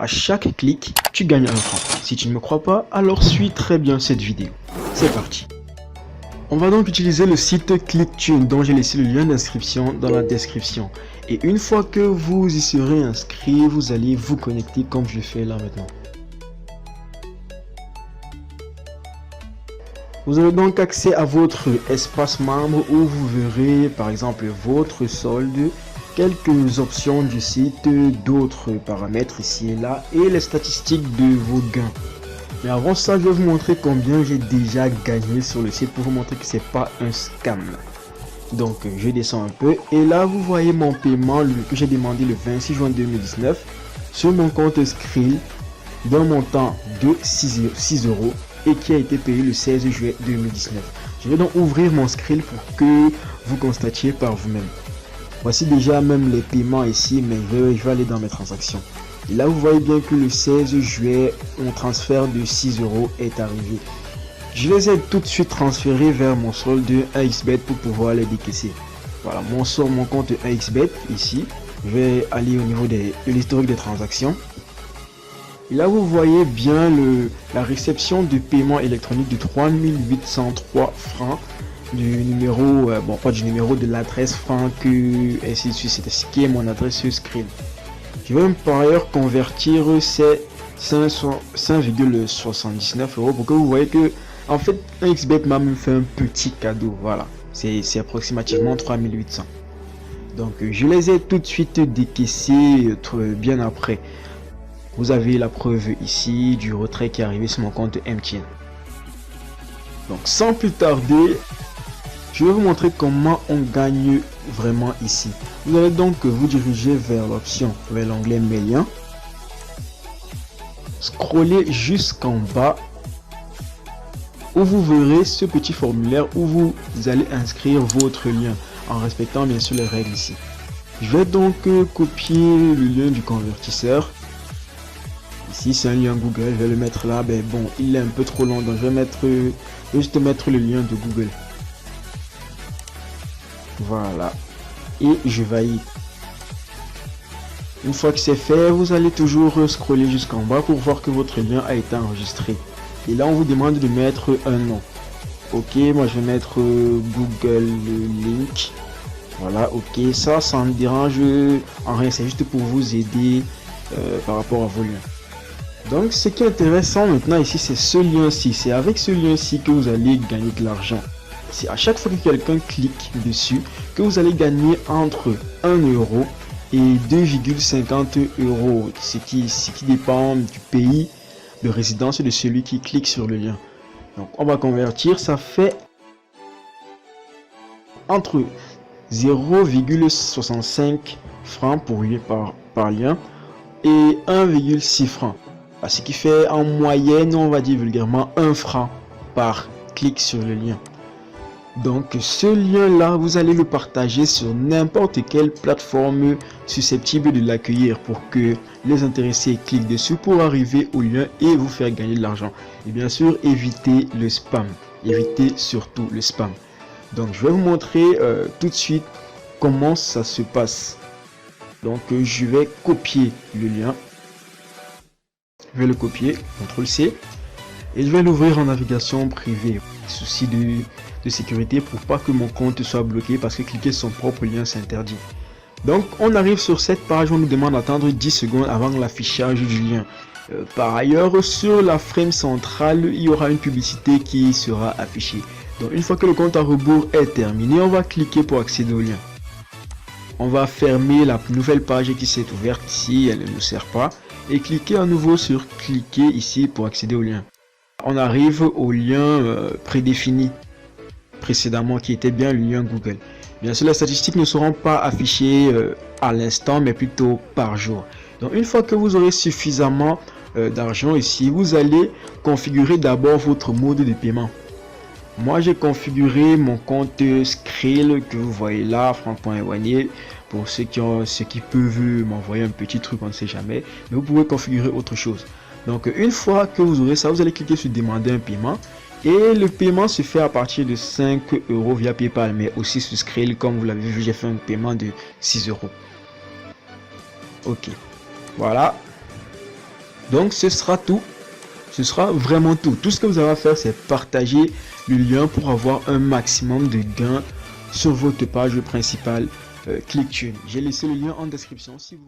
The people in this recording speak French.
chaque clic, tu gagnes 1 franc. Si tu ne me crois pas, alors suis très bien cette vidéo. C'est parti. On va donc utiliser le site ClickTune dont j'ai laissé le lien d'inscription dans la description. Et une fois que vous y serez inscrit, vous allez vous connecter comme je le fais là maintenant. Vous aurez donc accès à votre espace membre où vous verrez par exemple votre solde, quelques options du site, d'autres paramètres ici et là et les statistiques de vos gains. Mais avant ça, je vais vous montrer combien j'ai déjà gagné sur le site pour vous montrer que c'est pas un scam. Donc je descends un peu et là vous voyez mon paiement que j'ai demandé le 26 juin 2019 sur mon compte Skrill d'un montant de 6 € et qui a été payé le 16 juillet 2019. Je vais donc ouvrir mon Skrill pour que vous constatiez par vous-même. Voici déjà même les paiements ici, mais je vais aller dans mes transactions. Et là vous voyez bien que le 16 juillet, mon transfert de 6 € est arrivé. Je les ai tout de suite transférés vers mon solde 1xBet pour pouvoir les décaisser. Voilà, mon compte 1xBet ici. Je vais aller au niveau de l'historique des transactions. Et là vous voyez bien la réception de paiement électronique de 3803 francs du numéro, bon pas du numéro de l'adresse franc que ainsi de suite, c'est ce qui est mon adresse Skrill. Je vais par ailleurs convertir ces 5,79 € pour que vous voyez que en fait 1xBet m'a même fait un petit cadeau. Voilà, c'est approximativement 3800. Donc je les ai tout de suite décaissés bien après. Vous avez la preuve ici du retrait qui est arrivé sur mon compte MTN. Donc sans plus tarder, je vais vous montrer comment on gagne vraiment ici. Vous allez donc vous diriger vers l'option, vers l'onglet mes liens. Scrollez jusqu'en bas où vous verrez ce petit formulaire où vous allez inscrire votre lien en respectant bien sûr les règles ici. Je vais donc copier le lien du convertisseur. Ici c'est un lien Google, je vais le mettre là, mais bon il est un peu trop long donc je vais juste mettre le lien de Google. Voilà, et je valide. Une fois que c'est fait, vous allez toujours scroller jusqu'en bas pour voir que votre lien a été enregistré. Et là on vous demande de mettre un nom. Ok, moi je vais mettre Google Link. Voilà, ok, ça me dérange en rien, c'est juste pour vous aider par rapport à vos liens. Donc ce qui est intéressant maintenant ici, c'est ce lien-ci. C'est avec ce lien-ci que vous allez gagner de l'argent. C'est à chaque fois que quelqu'un clique dessus que vous allez gagner entre 1 € et 2,50 €, ce qui dépend du pays de résidence de celui qui clique sur le lien. Donc on va convertir, ça fait entre 0,65 francs par lien et 1,6 francs. Ce qui fait en moyenne, on va dire vulgairement 1 franc par clic sur le lien. Donc ce lien là vous allez le partager sur n'importe quelle plateforme susceptible de l'accueillir pour que les intéressés cliquent dessus pour arriver au lien et vous faire gagner de l'argent. Et bien sûr évitez le spam, évitez surtout le spam. Donc je vais vous montrer tout de suite comment ça se passe. Donc je vais copier le lien, je vais le copier, CTRL C, et je vais l'ouvrir en navigation privée. Souci de sécurité pour pas que mon compte soit bloqué parce que cliquer sur son propre lien c'est interdit. Donc on arrive sur cette page, on nous demande d'attendre 10 secondes avant l'affichage du lien. Par ailleurs sur la frame centrale il y aura une publicité qui sera affichée. Donc une fois que le compte à rebours est terminé, on va cliquer pour accéder au lien. On va fermer la nouvelle page qui s'est ouverte ici, elle ne nous sert pas, et cliquer à nouveau sur cliquer ici pour accéder au lien. On arrive au lien prédéfini précédemment qui était bien le lien Google. Bien sûr les statistiques ne seront pas affichées à l'instant mais plutôt par jour. Donc une fois que vous aurez suffisamment d'argent ici, vous allez configurer d'abord votre mode de paiement. Moi j'ai configuré mon compte Skrill que vous voyez là, franck.ewannier. Pour ceux qui peuvent m'envoyer un petit truc, on ne sait jamais, mais vous pouvez configurer autre chose. Donc une fois que vous aurez ça, vous allez cliquer sur demander un paiement et le paiement se fait à partir de 5 € via PayPal, mais aussi sur Skrill. Comme vous l'avez vu, j'ai fait un paiement de 6 €. Ok, voilà. Donc ce sera tout. Ce sera vraiment tout. Tout ce que vous avez à faire, c'est partager le lien pour avoir un maximum de gains sur votre page principale ClickTune. J'ai laissé le lien en description si vous